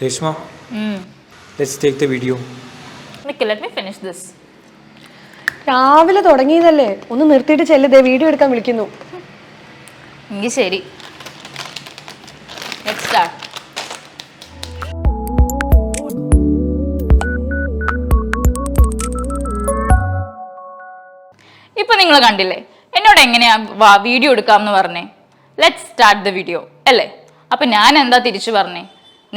Reshma, let's take the video. Nikhil, let me finish this. രാവിലെ തുടങ്ങിയതല്ലേ, ഒന്ന് നിർത്തിയിട്ട് ചെല്ലുതേ, video എടുക്കാൻ വിളിക്കുന്നു. എങ്കിൽ ശരി, ലെറ്റ്സ് സ്റ്റാർട്ട്. ഇപ്പൊ നിങ്ങൾ കണ്ടില്ലേ എന്നോട് എങ്ങനെയാ വീഡിയോ എടുക്കാമെന്ന് പറഞ്ഞേ. ലെറ്റ്സ് സ്റ്റാർട്ട് ദ വീഡിയോ അല്ലേ? അപ്പൊ ഞാൻ എന്താ തിരിച്ചു പറഞ്ഞേ,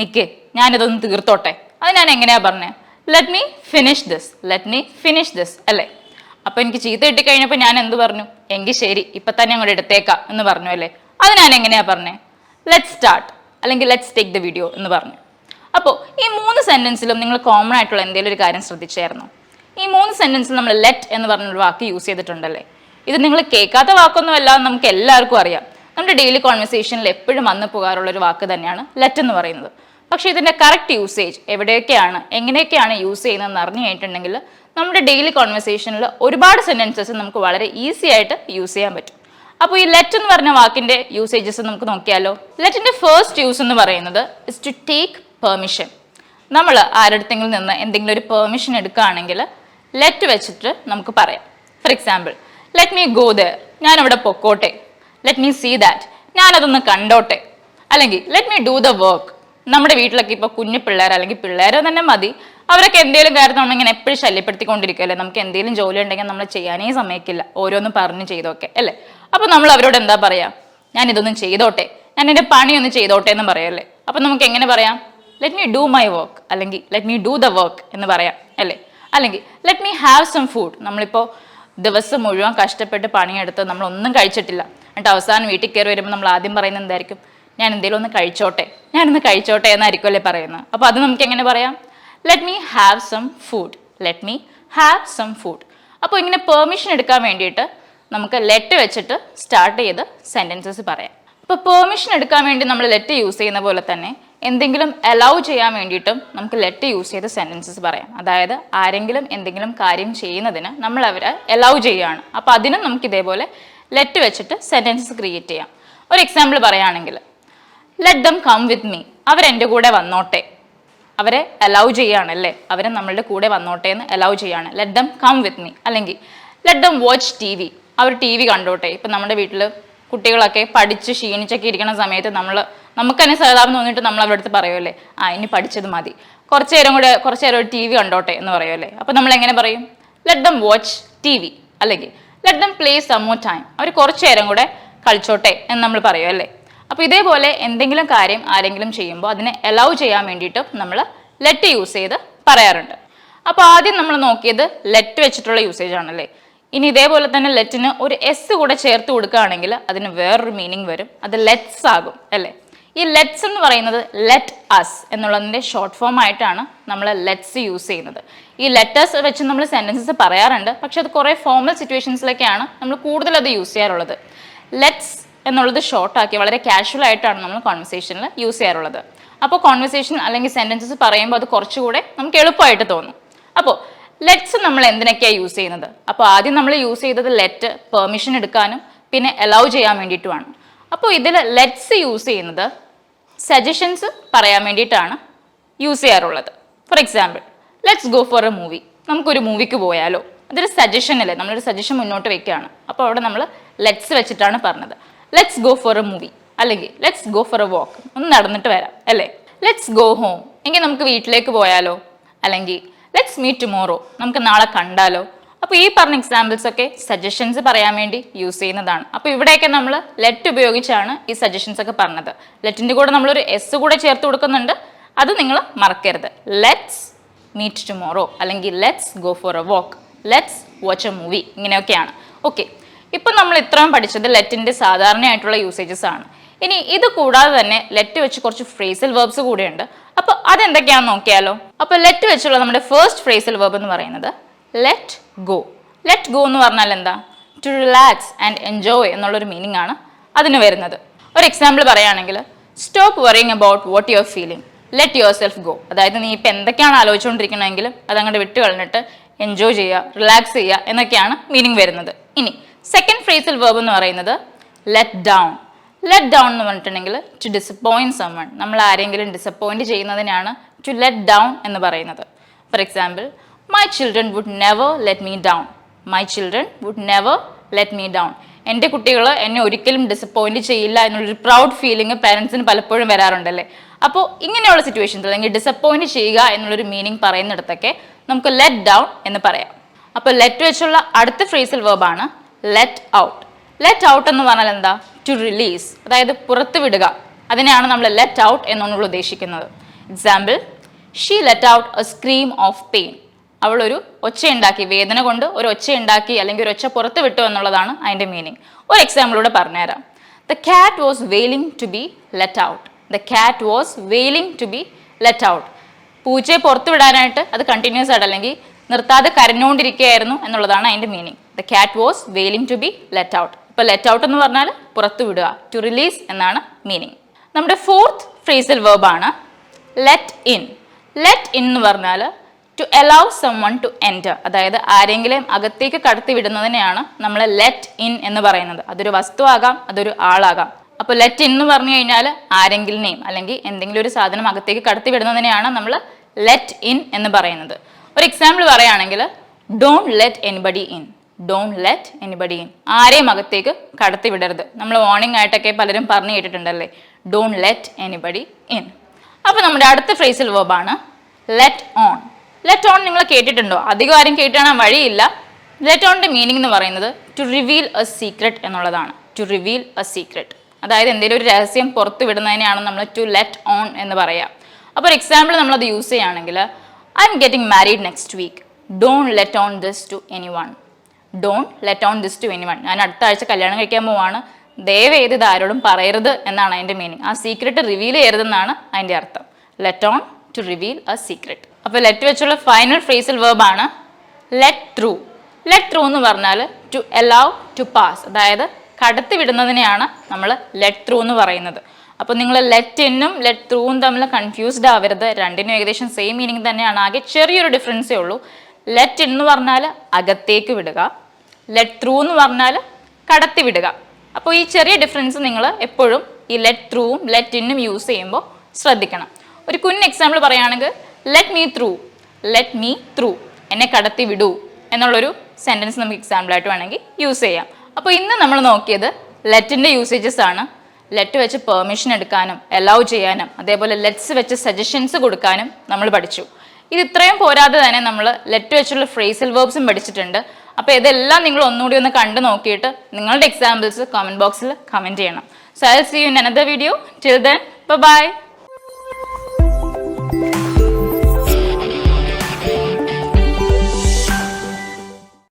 നിക്ക് ഞാനിതൊന്ന് തീർത്തോട്ടെ. അത് ഞാൻ എങ്ങനെയാ പറഞ്ഞേ, ലെറ്റ് മീ ഫിനിഷ് ദിസ് അല്ലേ? അപ്പൊ എനിക്ക് ചീത്ത കിട്ടിക്കഴിഞ്ഞപ്പോൾ ഞാൻ എന്ത് പറഞ്ഞു, എങ്കിൽ ശരി ഇപ്പൊ തന്നെ അങ്ങോട്ട് എടുത്തേക്കാം എന്ന് പറഞ്ഞു അല്ലേ? അത് ഞാൻ എങ്ങനെയാ പറഞ്ഞേ, ലെറ്റ്സ് സ്റ്റാർട്ട് അല്ലെങ്കിൽ ലെറ്റ്സ് ടേക്ക് ദ വീഡിയോ എന്ന് പറഞ്ഞു. അപ്പോൾ ഈ 3 സെന്റൻസിലും നിങ്ങൾ കോമൺ ആയിട്ടുള്ള എന്തെങ്കിലും ഒരു കാര്യം ശ്രദ്ധിച്ചായിരുന്നോ? ഈ 3 സെന്റൻസിൽ നമ്മൾ ലെറ്റ് എന്ന് പറഞ്ഞൊരു വാക്ക് യൂസ് ചെയ്തിട്ടുണ്ടല്ലേ? ഇത് നിങ്ങൾ കേൾക്കാത്ത വാക്കൊന്നുമല്ല, നമുക്ക് എല്ലാവർക്കും അറിയാം. നമ്മുടെ ഡെയിലി കോൺവെർസേഷനിൽ എപ്പോഴും വന്നു പോകാറുള്ള ഒരു വാക്ക് തന്നെയാണ് ലെറ്റ് എന്ന് പറയുന്നത്. പക്ഷേ ഇതിൻ്റെ കറക്റ്റ് യൂസേജ് എവിടെയൊക്കെയാണ്, എങ്ങനെയൊക്കെയാണ് യൂസ് ചെയ്യുന്നതെന്ന് അറിഞ്ഞു കഴിഞ്ഞിട്ടുണ്ടെങ്കിൽ നമ്മുടെ ഡെയിലി കോൺവെർസേഷനിൽ ഒരുപാട് സെൻറ്റൻസസ് നമുക്ക് വളരെ ഈസി ആയിട്ട് യൂസ് ചെയ്യാൻ പറ്റും. അപ്പോൾ ഈ ലെറ്റ് എന്ന് പറഞ്ഞ വാക്കിൻ്റെ യൂസേജസ് നമുക്ക് നോക്കിയാലോ. ലെറ്റിൻ്റെ ഫസ്റ്റ് യൂസ് എന്ന് പറയുന്നത് ഇസ് ടു ടേക്ക് പെർമിഷൻ. നമ്മൾ ആരുടെങ്കിലും നിന്ന് എന്തെങ്കിലും ഒരു പെർമിഷൻ എടുക്കുകയാണെങ്കിൽ ലെറ്റ് വെച്ചിട്ട് നമുക്ക് പറയാം. For example, let me go there, ഞാനവിടെ പൊക്കോട്ടെ. ലെറ്റ് മീ സീ ദാറ്റ്, ഞാനതൊന്ന് കണ്ടോട്ടെ. അല്ലെങ്കിൽ let me do the work. നമ്മുടെ വീട്ടിലൊക്കെ ഇപ്പോൾ കുഞ്ഞു പിള്ളേർ അല്ലെങ്കിൽ പിള്ളേരോ തന്നെ മതി, അവരൊക്കെ എന്തെങ്കിലും കാര്യത്തിൽ നമ്മളിങ്ങനെ എപ്പോഴും ശല്യപ്പെടുത്തിക്കൊണ്ടിരിക്കുകയല്ലേ. നമുക്ക് എന്തെങ്കിലും ജോലി ഉണ്ടെങ്കിൽ നമ്മൾ ചെയ്യാനേ സമ്മതിക്കില്ല, ഓരോന്നും പറഞ്ഞ് ചെയ്തൊക്കെ അല്ലേ? അപ്പോൾ നമ്മൾ അവരോട് എന്താ പറയാ, ഞാൻ ഇതൊന്നും ചെയ്തോട്ടെ, ഞാൻ എൻ്റെ പണിയൊന്നും ചെയ്തോട്ടെ എന്ന് പറയല്ലേ? അപ്പം നമുക്ക് എങ്ങനെ പറയാം, let me do my work അല്ലെങ്കിൽ let me do the work എന്ന് പറയാം അല്ലേ? അല്ലെങ്കിൽ let me have some food. നമ്മളിപ്പോൾ ദിവസം മുഴുവൻ കഷ്ടപ്പെട്ട് പണിയെടുത്ത് നമ്മളൊന്നും കഴിച്ചിട്ടില്ല, എന്നിട്ട് അവസാനം വീട്ടിൽ കയറി വരുമ്പോൾ നമ്മൾ ആദ്യം പറയുന്നത് എന്തായിരിക്കും, ഞാനൊന്ന് കഴിച്ചോട്ടെ എന്നായിരിക്കും അല്ലേ പറയുന്നത്. അപ്പോൾ അത് നമുക്ക് എങ്ങനെ പറയാം, let me have some food. അപ്പോൾ ഇങ്ങനെ പെർമിഷൻ എടുക്കാൻ വേണ്ടിയിട്ട് നമുക്ക് ലെറ്റ് വെച്ചിട്ട് സ്റ്റാർട്ട് ചെയ്ത് സെൻറ്റൻസസ് പറയാം. ഇപ്പോൾ പെർമിഷൻ എടുക്കാൻ വേണ്ടി നമ്മൾ ലെറ്റ് യൂസ് ചെയ്യുന്ന പോലെ തന്നെ എന്തെങ്കിലും അലൗ ചെയ്യാൻ വേണ്ടിയിട്ടും നമുക്ക് ലെറ്റ് യൂസ് ചെയ്ത് സെൻറ്റൻസസ് പറയാം. അതായത് ആരെങ്കിലും എന്തെങ്കിലും കാര്യം ചെയ്യുന്നതിന് നമ്മൾ അവരെ അലൗ ചെയ്യുകയാണ്, അപ്പോൾ അതിനും നമുക്ക് ഇതേപോലെ ലെറ്റ് വെച്ചിട്ട് സെൻറ്റൻസസ് ക്രിയേറ്റ് ചെയ്യാം. ഒരു എക്സാമ്പിൾ പറയുകയാണെങ്കിൽ, let them come with me, അവരെൻ്റെ കൂടെ വന്നോട്ടെ. അവരെ അലൗ ചെയ്യുകയാണല്ലേ, അവരെ നമ്മളുടെ കൂടെ വന്നോട്ടെ എന്ന് അലൗ ചെയ്യുകയാണ്, let them come with me. അല്ലെങ്കിൽ ലെറ്റ് ദം വാച്ച് TV, അവർ TV കണ്ടോട്ടെ. ഇപ്പം നമ്മുടെ വീട്ടിൽ കുട്ടികളൊക്കെ പഠിച്ച് ക്ഷീണിച്ചൊക്കെ ഇരിക്കുന്ന സമയത്ത് നമുക്ക് തന്നെ സഹതാപം തോന്നിയിട്ട് നമ്മൾ അവരുടെ അടുത്ത് പറയുമല്ലേ, ഇനി പഠിച്ചത് മതി, കുറച്ച് നേരം ഒരു TV കണ്ടോട്ടെ എന്ന് പറയുമല്ലേ? അപ്പോൾ നമ്മൾ എങ്ങനെ പറയും, ലെറ്റ് ദം വാച്ച് TV. അല്ലെങ്കിൽ let them play some more time, അവർ കുറച്ച് നേരം കൂടെ കളിച്ചോട്ടെ എന്ന് നമ്മൾ പറയുമല്ലേ? അപ്പോൾ ഇതേപോലെ എന്തെങ്കിലും കാര്യം ആരെങ്കിലും ചെയ്യുമ്പോൾ അതിനെ അലൗ ചെയ്യാൻ വേണ്ടിയിട്ട് നമ്മൾ ലെറ്റ് യൂസ് ചെയ്ത് പറയാറുണ്ട്. അപ്പോൾ ആദ്യം നമ്മൾ നോക്കിയത് ലെറ്റ് വെച്ചിട്ടുള്ള യൂസേജ് ആണല്ലേ. ഇനി ഇതേപോലെ തന്നെ ലെറ്റിന് ഒരു എസ് കൂടെ ചേർത്ത് കൊടുക്കുകയാണെങ്കിൽ അതിന് വേറൊരു മീനിങ് വരും, അത് ലെറ്റ്സ് ആകും അല്ലേ? ഈ ലെറ്റ്സ് എന്ന് പറയുന്നത് ലെറ്റ് അസ് എന്നുള്ളതിൻ്റെ ഷോർട്ട് ഫോം ആയിട്ടാണ് നമ്മൾ ലെറ്റ്സ് യൂസ് ചെയ്യുന്നത്. ഈ ലെറ്റേഴ്സ് വെച്ച് നമ്മൾ സെൻറ്റൻസസ് പറയാറുണ്ട്, പക്ഷെ അത് കുറേ ഫോർമൽ സിറ്റുവേഷൻസിലൊക്കെയാണ് നമ്മൾ കൂടുതൽ അത് യൂസ് ചെയ്യാറുള്ളത്. ലെറ്റ്സ് എന്നുള്ളത് ഷോർട്ടാക്കി വളരെ കാഷ്വൽ ആയിട്ടാണ് നമ്മൾ കോൺവെർസേഷനിൽ യൂസ് ചെയ്യാറുള്ളത്. അപ്പോൾ കോൺവെർസേഷൻ അല്ലെങ്കിൽ സെൻറ്റൻസസ് പറയുമ്പോൾ അത് കുറച്ചുകൂടെ നമുക്ക് എളുപ്പമായിട്ട് തോന്നും. അപ്പോൾ ലെറ്റ്സ് നമ്മൾ എന്തിനൊക്കെയാണ് യൂസ് ചെയ്യുന്നത്? അപ്പോൾ ആദ്യം നമ്മൾ യൂസ് ചെയ്തത് ലെറ്റ് പെർമിഷൻ എടുക്കാനും പിന്നെ അലൗ ചെയ്യാൻ വേണ്ടിയിട്ടുമാണ്. അപ്പോൾ ഇതിൽ ലെറ്റ്സ് യൂസ് ചെയ്യുന്നത് സജഷൻസ് പറയാൻ വേണ്ടിയിട്ടാണ് യൂസ് ചെയ്യാറുള്ളത്. For example, let's go for a movie, നമുക്കൊരു മൂവിക്ക് പോയാലോ? അതൊരു സജഷൻ അല്ലേ, നമ്മളൊരു സജഷൻ മുന്നോട്ട് വെക്കുകയാണ്. അപ്പോൾ അവിടെ നമ്മൾ ലെറ്റ്സ് വെച്ചിട്ടാണ് പറഞ്ഞത്, let's go for a movie അല്ലെങ്കിൽ let's go for a walk, ഒന്ന് നടന്നിട്ട് വരാം അല്ലേ? ലെറ്റ്സ് ഗോ ഹോം, എങ്കിൽ നമുക്ക് വീട്ടിലേക്ക് പോയാലോ? അല്ലെങ്കിൽ ലെറ്റ്സ് മീറ്റ് ടുമോറോ, നമുക്ക് നാളെ കണ്ടാലോ? അപ്പോൾ ഈ പറഞ്ഞ എക്സാമ്പിൾസ് ഒക്കെ സജഷൻസ് പറയാൻ വേണ്ടി യൂസ് ചെയ്യുന്നതാണ്. അപ്പോൾ ഇവിടെയൊക്കെ നമ്മൾ ലെറ്റ് ഉപയോഗിച്ചാണ് ഈ സജഷൻസ് ഒക്കെ പറഞ്ഞത്. ലെറ്റിൻ്റെ കൂടെ നമ്മളൊരു എസ് കൂടെ ചേർത്ത് കൊടുക്കുന്നുണ്ട്, അത് നിങ്ങൾ മറക്കരുത്. ലെറ്റ്സ് മീറ്റ് ടുമോറോ അല്ലെങ്കിൽ let's go for a walk, let's watch A movie, ഇങ്ങനെയൊക്കെയാണ്. ഓക്കെ, ഇപ്പം നമ്മൾ ഇത്രയും പഠിച്ചത് ലെറ്റിൻ്റെ സാധാരണയായിട്ടുള്ള യൂസേജസ് ആണ്. ഇനി ഇത് കൂടാതെ തന്നെ ലെറ്റ് വെച്ച് കുറച്ച് ഫ്രേസൽ വെർബ്സ് കൂടെയുണ്ട്. അപ്പോൾ അതെന്തൊക്കെയാണെന്ന് നോക്കിയാലോ. അപ്പോൾ ലെറ്റ് വെച്ചുള്ള നമ്മുടെ ഫസ്റ്റ് ഫ്രേസൽ വെർബ് എന്ന് പറയുന്നത് ലെറ്റ് ഗോ. ലെറ്റ് ഗോ എന്ന് പറഞ്ഞാൽ എന്താ? ടു റിലാക്സ് ആൻഡ് എൻജോയ് എന്നുള്ളൊരു മീനിങ് ആണ് അതിന് വരുന്നത്. ഒരു എക്സാമ്പിൾ പറയുകയാണെങ്കിൽ, stop worrying about what you are feeling, let your self go. അതായത് നീ ഇപ്പം എന്തൊക്കെയാണ് ആലോചിച്ചുകൊണ്ടിരിക്കണമെങ്കിലും അതങ്ങോട്ട് വിട്ട് കളഞ്ഞിട്ട് എൻജോയ് ചെയ്യുക, റിലാക്സ് ചെയ്യുക എന്നൊക്കെയാണ് മീനിങ് വരുന്നത്. ഇനി സെക്കൻഡ് ഫ്രേസൽ വെർബ് എന്ന് പറയുന്നത് ലെറ്റ് ഡൗൺ. ലെറ്റ് ഡൗൺ എന്ന് പറഞ്ഞിട്ടുണ്ടെങ്കിൽ ടു ഡിസപ്പോയിൻറ്റ് സമ്മൺ, നമ്മൾ ആരെങ്കിലും ഡിസപ്പോയിൻറ്റ് ചെയ്യുന്നതിനാണ് ടു ലെറ്റ് ഡൗൺ എന്ന് പറയുന്നത്. For example, my children would never let me down. My children would never let me down. എൻ്റെ കുട്ടികൾ എന്നെ ഒരിക്കലും ഡിസപ്പോയിൻറ്റ് ചെയ്യില്ല എന്നുള്ളൊരു പ്രൗഡ് ഫീലിംഗ് പാരൻസിന് പലപ്പോഴും വരാറുണ്ടല്ലേ. അപ്പോൾ ഇങ്ങനെയുള്ള സിറ്റുവേഷൻസ് അല്ലെങ്കിൽ ഡിസപ്പോയിൻറ്റ് ചെയ്യുക എന്നുള്ളൊരു മീനിങ് പറയുന്നിടത്തൊക്കെ നമുക്ക് ലെറ്റ് ഡൗൺ എന്ന് പറയാം. അപ്പോൾ ലെറ്റ് വെച്ചുള്ള അടുത്ത ഫ്രേസൽ വെർബാണ് ലെറ്റ് ഔട്ട്. ലെറ്റ് ഔട്ട് എന്ന് പറഞ്ഞാൽ എന്താ? ടു റിലീസ്, അതായത് പുറത്ത് വിടുക. അതിനെയാണ് നമ്മൾ ലെറ്റ് ഔട്ട് എന്നുകൊണ്ട് ഉദ്ദേശിക്കുന്നത്. Example, she let out A scream of pain. അവളൊരു ഒച്ചയുണ്ടാക്കി, വേദന കൊണ്ട് ഒരു ഒച്ചയുണ്ടാക്കി അല്ലെങ്കിൽ ഒരു ഒച്ച പുറത്ത് വിട്ടു എന്നുള്ളതാണ് അതിൻ്റെ മീനിങ്. ഒരു എക്സാമ്പിളൂടെ പറഞ്ഞുതരാം. The cat was wailing to be let out. The cat was wailing to be let out. പൂച്ചയെ പുറത്ത് വിടാനായിട്ട് അത് കണ്ടിന്യൂസ് ആയിട്ട് അല്ലെങ്കിൽ നിർത്താതെ കരഞ്ഞുകൊണ്ടിരിക്കുകയായിരുന്നു എന്നുള്ളതാണ് അതിൻ്റെ meaning. The cat was wailing to be let out. ഇപ്പോൾ ലെറ്റ് ഔട്ട് എന്ന് പറഞ്ഞാൽ പുറത്ത് വിടുക, ടു റിലീസ് എന്നാണ് മീനിങ്. നമ്മുടെ ഫോർത്ത് ഫ്രേസൽ വെർബാണ് ലെറ്റ് ഇൻ. ലെറ്റ് ഇൻ എന്ന് പറഞ്ഞാൽ to allow someone to enter, അതായത് ആരെങ്കിലും അകത്തേക്ക് കടത്തി വിടുന്നതിനെയാണ് നമ്മൾ ലെറ്റ് ഇൻ എന്ന് പറയുന്നത്. അതൊരു വസ്തു ആകാം, അതൊരു ആളാകാം. അപ്പോൾ ലെറ്റ് ഇൻ എന്ന് പറഞ്ഞു കഴിഞ്ഞാൽ ആരെങ്കിലിനെയും അല്ലെങ്കിൽ എന്തെങ്കിലും ഒരു സാധനം അകത്തേക്ക് കടത്തി വിടുന്നതിനെയാണ് നമ്മൾ ലെറ്റ് ഇൻ എന്ന് പറയുന്നത്. ഒരു എക്സാമ്പിൾ പറയുകയാണെങ്കിൽ, don't let anybody in. Don't let anybody in, ആരെയും അകത്തേക്ക് കടത്തി വിടരുത്. നമ്മൾ വാർണിംഗ് ആയിട്ടൊക്കെ പലരും പറഞ്ഞു കേട്ടിട്ടുണ്ടല്ലേ, ഡോണ്ട് ലെറ്റ് എനിബഡി ഇൻ. അപ്പോൾ നമ്മുടെ അടുത്ത ഫ്രേസൽ വെർബാണ് ലെറ്റ് ഓൺ. ലെറ്റ് ഓൺ നിങ്ങൾ കേട്ടിട്ടുണ്ടോ? അധികം ആരും കേട്ടാണ് വഴിയില്ല. ലെറ്റ് ഓണിൻ്റെ മീനിങ് എന്ന് പറയുന്നത് ടു റിവീൽ എ സീക്രട്ട് എന്നുള്ളതാണ്. ടു റിവീൽ എ സീക്രട്ട്, അതായത് എന്തെങ്കിലും ഒരു രഹസ്യം പുറത്ത് വിടുന്നതിനെയാണ് നമ്മൾ ടു ലെറ്റ് ഓൺ എന്ന് പറയുക. അപ്പോൾ ഒരു എക്സാമ്പിൾ നമ്മളത് യൂസ് ചെയ്യുകയാണെങ്കിൽ, I'm getting married next week. Don't let on this to anyone. Don't let on this to anyone. ഞാൻ അടുത്ത ആഴ്ച കല്യാണം കഴിക്കാൻ പോവാണ്, ദയവേത് ഇത് ആരോടും പറയരുത് എന്നാണ് അതിൻ്റെ മീനിങ്. ആ സീക്രട്ട് റിവീൽ ചെയ്യരുതെന്നാണ് അതിൻ്റെ അർത്ഥം. Let on, to reveal a secret. അപ്പോൾ ലെറ്റ് വെച്ചുള്ള ഫൈനൽ ഫ്രേസൽ വെർബാണ് ലെറ്റ് ത്രൂ. ലെറ്റ് ത്രൂ എന്ന് പറഞ്ഞാൽ ടു അലൗ ടു പാസ്, അതായത് കടത്തി വിടുന്നതിനെയാണ് നമ്മൾ ലെറ്റ് ത്രൂ എന്ന് പറയുന്നത്. അപ്പോൾ നിങ്ങൾ ലെറ്റ് ഇന്നും ലെറ്റ് ത്രൂവും തമ്മിൽ കൺഫ്യൂസ്ഡ് ആവരുത്. രണ്ടിനും ഏകദേശം സെയിം മീനിങ് തന്നെയാണ്, ആകെ ചെറിയൊരു ഡിഫറൻസേ ഉള്ളൂ. ലെറ്റ് ഇൻ എന്ന് പറഞ്ഞാൽ അകത്തേക്ക് വിടുക, ലെറ്റ് ത്രൂ എന്ന് പറഞ്ഞാൽ കടത്തി വിടുക. അപ്പോൾ ഈ ചെറിയ ഡിഫറൻസ് നിങ്ങൾ എപ്പോഴും ഈ ലെറ്റ് ത്രൂവും ലെറ്റ് ഇന്നും യൂസ് ചെയ്യുമ്പോൾ ശ്രദ്ധിക്കണം. ഒരു കുഞ്ഞ് എക്സാമ്പിൾ പറയുകയാണെങ്കിൽ, let me through. Let me through, എന്നെ കടത്തി വിടൂ എന്നുള്ളൊരു സെൻറ്റൻസ് നമുക്ക് എക്സാമ്പിളായിട്ട് വേണമെങ്കിൽ യൂസ് ചെയ്യാം. അപ്പോൾ ഇന്ന് നമ്മൾ നോക്കിയത് ലെറ്റിൻ്റെ യൂസേജസ് ആണ്. ലെറ്റ് വെച്ച് പെർമിഷൻ എടുക്കാനും അലൗ ചെയ്യാനും അതേപോലെ ലെറ്റ്സ് വെച്ച് സജഷൻസ് കൊടുക്കാനും നമ്മൾ പഠിച്ചു. ഇത് ഇത്രയും പോരാതെ തന്നെ നമ്മൾ ലെറ്റ് വെച്ചുള്ള ഫ്രേസൽ വെർബ്സും പഠിച്ചിട്ടുണ്ട്. അപ്പോൾ ഇതെല്ലാം നിങ്ങൾ ഒന്നുകൂടി ഒന്ന് കണ്ടു നോക്കിയിട്ട് നിങ്ങളുടെ എക്സാമ്പിൾസ് കമൻറ്റ് ബോക്സിൽ കമൻറ്റ് ചെയ്യണം. So I will see you in another video. Till then by.